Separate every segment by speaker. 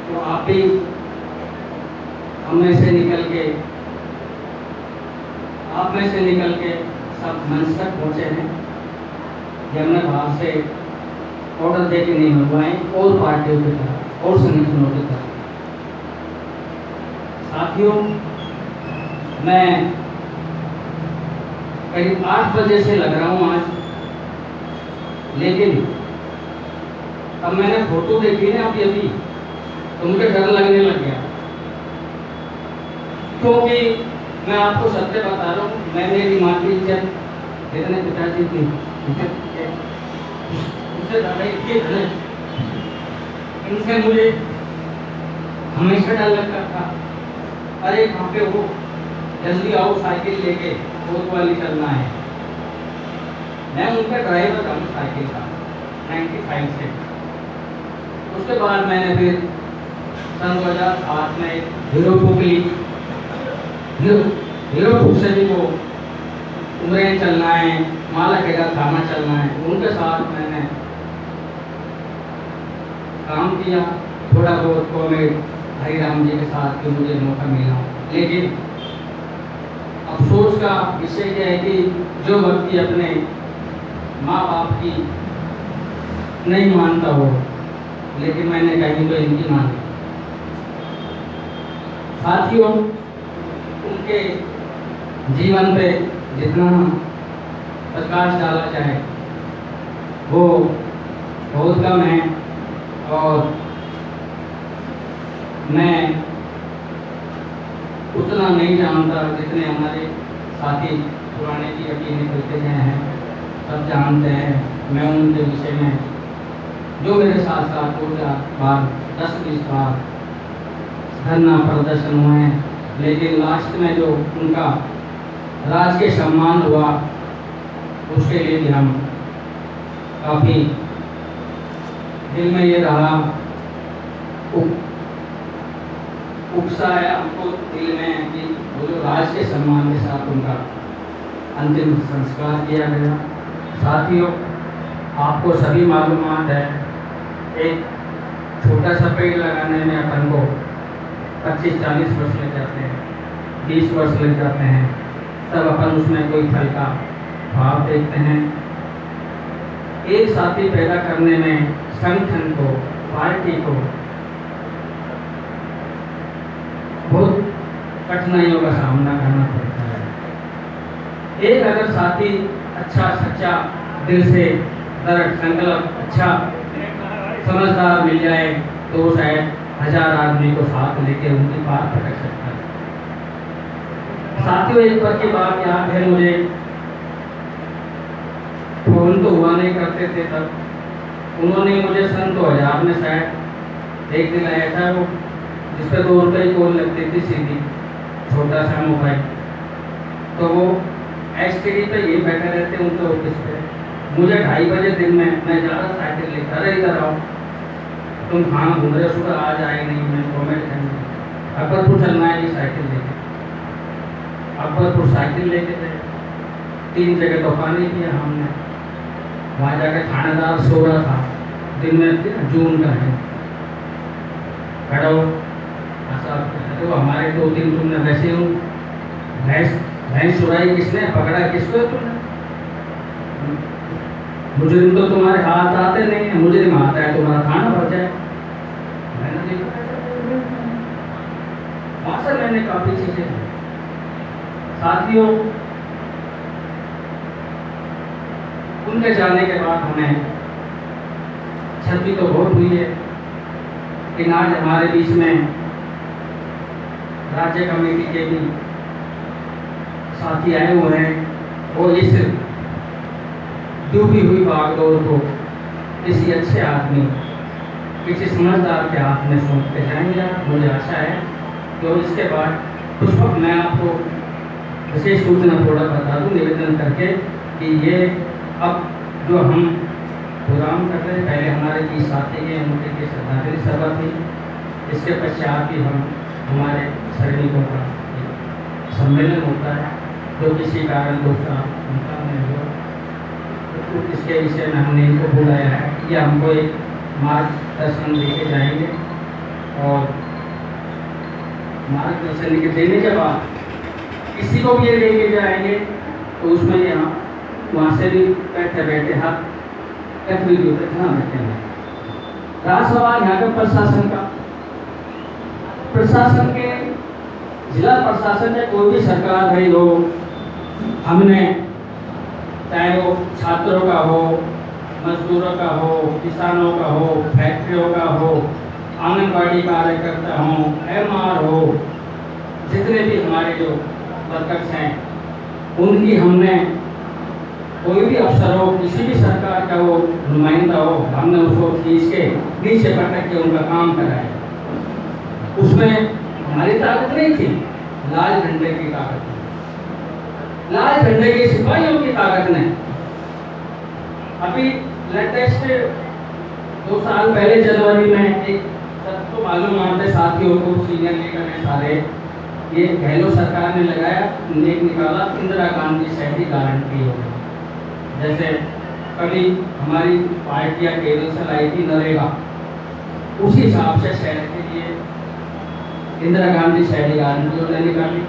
Speaker 1: तो आप भी हम में से निकल के आप में से निकल के सब मंच तक पहुँचे हैं। ये हमने बाहर से ऑर्डर दे के नहीं मंगवाए और पार्टियों की तरह और संगठनों की तरह। साथियों, मैं करीब 8 बजे से लग रहा हूँ आज, लेकिन अब मैंने फोटो देखी ना अभी तो मुझे डर लगने लग गया, क्योंकि मैं आपको सत्य बता रहा हूँ। मैं मेरी माँ की इज्जत, मेरे पिताजी की उनसे ज़्यादा इनसे मुझे हमेशा डर लगता था। अरे कहाँ पे हो, जल्दी आओ, साइकिल लेके कोत वाली चलना है। मैं उनका ड्राइवर था साइकिल का 95 से। उसके बाद मैंने फिर सन 2007 में हीरो बुक ली। हीरो बुक से भी वो उम्रें चलना है, माला के घर खाना चलना है, उनके साथ मैंने काम किया। थोड़ा बहुत कॉमेड हरिराम जी के साथ भी मुझे मौका मिला। लेकिन अफसोस का विषय यह है कि जो व्यक्ति अपने माँ बाप की नहीं मानता हो, लेकिन मैंने कहीं तो इनकी मानी। साथियों, उनके जीवन पे जितना प्रकाश डाला जाए वो बहुत कम है, और मैं उतना नहीं जानता जितने हमारे साथी पुराने की अभी निकलते गए हैं, सब जानते हैं। मैं उनके विषय में जो मेरे साथ साथ 2-4 बार 10-20 बार धरना प्रदर्शन हुए, लेकिन लास्ट में जो उनका राजकीय सम्मान हुआ उसके लिए भी हम काफ़ी दिल में ये रहा, उपसाया हमको दिल में कि वो जो राजकीय सम्मान के साथ उनका अंतिम संस्कार किया गया। साथियों, आपको सभी मालूमात है, एक छोटा सा पेड़ लगाने में अपन को 25-40 वर्ष लग जाते हैं, 20 वर्ष लग जाते हैं, तब अपन उसमें कोई फल का भाव देखते हैं। एक साथी पैदा करने में संगठन को, पार्टी को बहुत कठिनाइयों का सामना करना पड़ता है। एक अगर साथी अच्छा, सच्चा, दिल से दृढ़ संकल्प, अच्छा समझदार मिल जाए तो शायद 1000 आदमी को साथ लेके उनकी बात पकड़ सकता है। साथियों, एक बार की बात याद है मुझे, फोन तो हुआ नहीं करते थे तब, उन्होंने मुझे सन 2000 में शायद एक दिन आया था, वो जिस पर 2 रुपये की कॉल लगती थी सीधी, छोटा सा मोबाइल, तो वो एसटीडी पे ये बैठे रहते उनके ऑफिस पे। मुझे 2:30 बजे दिन में मैं जा रहा साइकिल लेकर, अरे इधर आओ, तुम कहाँ घूम रहे हो, सुबह आज आए नहीं, मैं कॉमेंट करनी अकबरपुर चलना है, साइकिल लेके। अकबरपुर साइकिल लेके गए, 3 जगह दुकानें किया हमने, वहाँ जाकर थानेदार सो रहा था, दिन में जून का है, खड़ा हो तो हमारे 2-3 तुमने वैसे हूँ, भैंस चुराई किसने, पकड़ा किसको तुमने, मुझे तो तुम्हारे हाथ आते नहीं है, मुझे नहीं आता है तुम्हारा खाना भर जाए। मैंने देखा वहाँ से मैंने काफ़ी चीज़ें। साथियों, उनके जाने के बाद हमें क्षति तो बहुत हुई है, लेकिन आज हमारे बीच में राज्य कमेटी के भी साथी आए हुए हैं, वो इस डूबी हुई भागदौड़ को किसी अच्छे आदमी, किसी समझदार के हाथ में सौंपते जाएंगे। मुझे आशा है कि इसके बाद कुछ वक्त मैं आपको विशेष सूचना थोड़ा बता दूँ निवेदन करके कि ये अब जो हम प्रोग्राम कर रहे हैं, पहले हमारे 20 साथी के उनके की श्रद्धांजलि सभा थी, इसके पश्चात ही हम हमारे सैनिकों का सम्मेलन होता है, जो किसी कारण दूसरा उनका नहीं हुआ, तो इसके विषय में हमने इनको बुलाया है, ये हमको एक मार्गदर्शन देके जाएंगे। और मार्गदर्शन के देने के बाद किसी को भी ये लेके जाएंगे तो उसमें यहाँ वहाँ से भी बैठे बैठे हाथ गतिविधियों पर ध्यान रखेंगे। रहा सवाल यहाँ के प्रशासन के जिला प्रशासन या कोई भी सरकार है हो, हमने चाहे वो छात्रों का हो, मजदूरों का हो, किसानों का हो, फैक्ट्रियों का हो, आंगनबाड़ी कार्यकर्ता हो, MR हो, जितने भी हमारे जो वर्कर्स हैं उनकी हमने कोई भी अफसर हो, किसी भी सरकार का वो नुमाइंदा हो, हमने उसको खींच के नीचे पटक के उनका काम कराया। उसमें हमारी ताकत नहीं थी, लाल झंडे की ताकत थी, लाल झंडे के सिपाहियों की ताकत नहीं। अभी लेटेस्ट 2 साल पहले जनवरी में एक सबको मालूम आपके साथियों को, सीनियर लीडर ने सारे, ये गहलोत सरकार ने लगाया, एक निकाला इंदिरा गांधी शहरी गारंटी योजना। जैसे कभी हमारी पार्टियां केंद्र से लाई थी नरेगा, उसी हिसाब से शहर के लिए इंदिरा गांधी शहरी गारंटी योजना निकाली।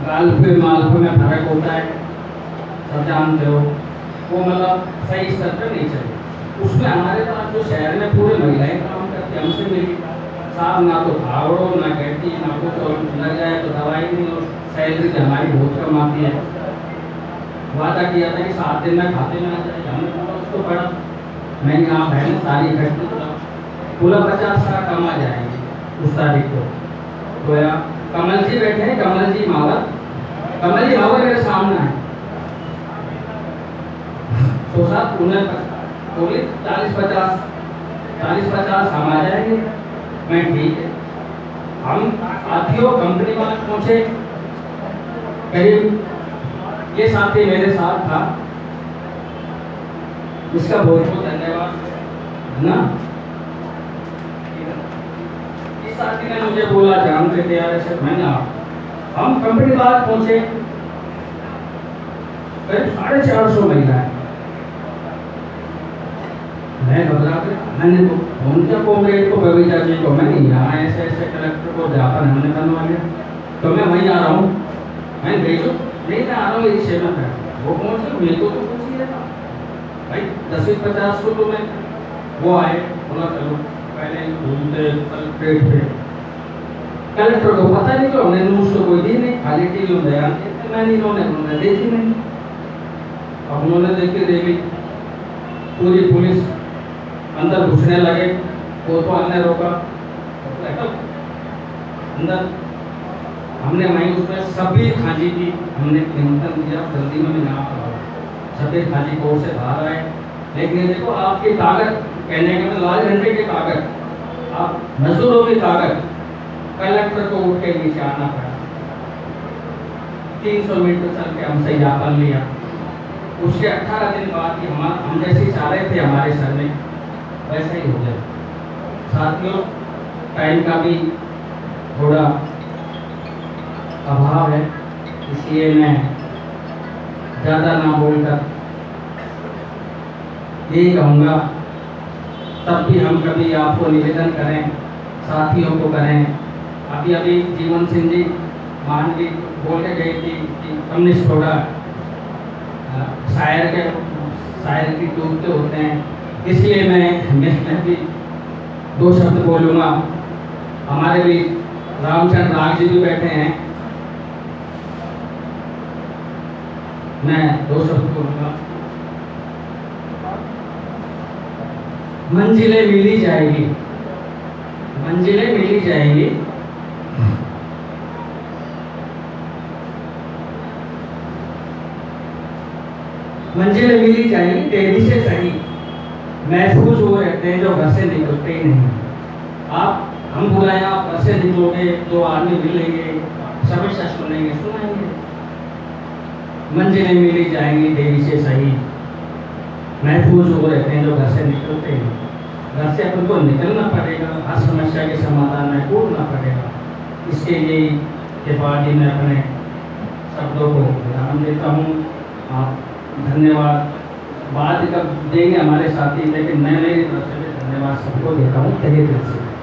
Speaker 1: गालफे मालफे में फर्क होता है, सब जानते हो, वो मतलब सही स्तर पर नहीं चले। उसमें हमारे पास जो शहर में पूरे महिलाएं काम करती, हमसे मिली साहब, ना तो भावड़ो ना कहती, ना कुछ और लग जाए तो दवाई नहीं, और सैलरी तो हमारी बहुत कम आती है। वादा किया था कि 7 दिन में खाते में आ जाएगा, हमने बोला उसको पढ़ा, मैं यहाँ बहन सारी इकट्ठी बोला 50 लाख कम आ जाएंगे उस तारीख को। तो यार कमल जी बैठे हैं, कमल जी मावत मेरे सामने है, तो साहब उन्हें बोली 40-50 हम आ जाएंगे। मैं ठीक है, हम साथियों कंपनी वाले पहुंचे, करीब ये साथी मेरे साथ था, इसका बहुत बहुत धन्यवाद ना। इस साथी ने मुझे बोला, जानते थे यार ऐसे, मैंने हम कंपनी वाले पहुंचे, करीब 450 महिलाएं। मैं घबरा गया, मैंने तो फोन किया कॉमरेड को, बबीता जी को, मैं यहाँ ऐसे ऐसे कलेक्टर को ज्ञापन हमने बनवा लिया, तो मैं वहीं आ रहा हूँ, मैं भेजो नहीं, मैं आ रहा हूँ इस सेवा पर। वो पहुँचे, मेरे को तो कुछ ही है भाई, 10-50 को तो मैं, वो आए, बोला चलो पहले घूमते कलेक्ट्रेट पे। कलेक्टर को पता नहीं, तो हमने न्यूज़ तो कोई दी नहीं, खाली टीवी में बयान देते, मैंने उन्होंने देखी नहीं। अब उन्होंने देखी पूरी पुलिस अंदर घुसने लगे, वो तो हमने रोका अंदर, हमने वहीं उसमें सभी खाजी की हमने निमंत्रण दिया, जल्दी में मैं यहाँ पर सभी खाजी कोर्ट से बाहर आए। लेकिन ये देखो आपकी ताकत, कहने के लाल झंडे की ताकत, आप मजदूरों की ताकत, कलेक्टर को उठ के नीचे आना पड़ा, 300 मीटर चल के हमसे ज्ञापन लिया। उसके 18 दिन बाद ही हम जैसे चाह रहे थे हमारे सर में, वैसा ही हो गया। साथियों टाइम का भी थोड़ा अभाव है, इसलिए मैं ज़्यादा ना बोलकर यही कहूँगा, तब भी हम कभी आपको निवेदन करें, साथियों को करें। अभी जीवन सिंह जी मान जी बोल के गए कि कम्युनिस्ट थोड़ा शायर की टूटते होते हैं, इसलिए मैं भी 2 शब्द बोलूँगा। हमारे भी रामचंद्र राग जी भी बैठे हैं, मैं 2 शब्द बोलूँगा। मंजिलें मिली जाएगी, मंजिलें मिली जाएगी, मंजिलें मिली जाएगी, तेजी से सही, महफूज हो रहते हैं जो घर से निकलते ही नहीं। आप हम बुलाएं, आप घर से निकलोगे, 2 आदमी मिलेंगे, समस्या सुनाएंगे। मंजिलें मिली जाएंगी तेजी से सही, महफूज हो रहते हैं जो घर से निकलते हैं। घर से अपन को निकलना पड़ेगा, हर समस्या के समाधान में कूदना पड़ेगा। इसके लिए के बाद ही मैं अपने शब्दों को विराम देता हूँ। आप धन्यवाद, बाद कब देंगे हमारे साथी, लेकिन मैं मेरी तरफ से धन्यवाद। नमस्कार सबको देता हूँ तहे दिल से।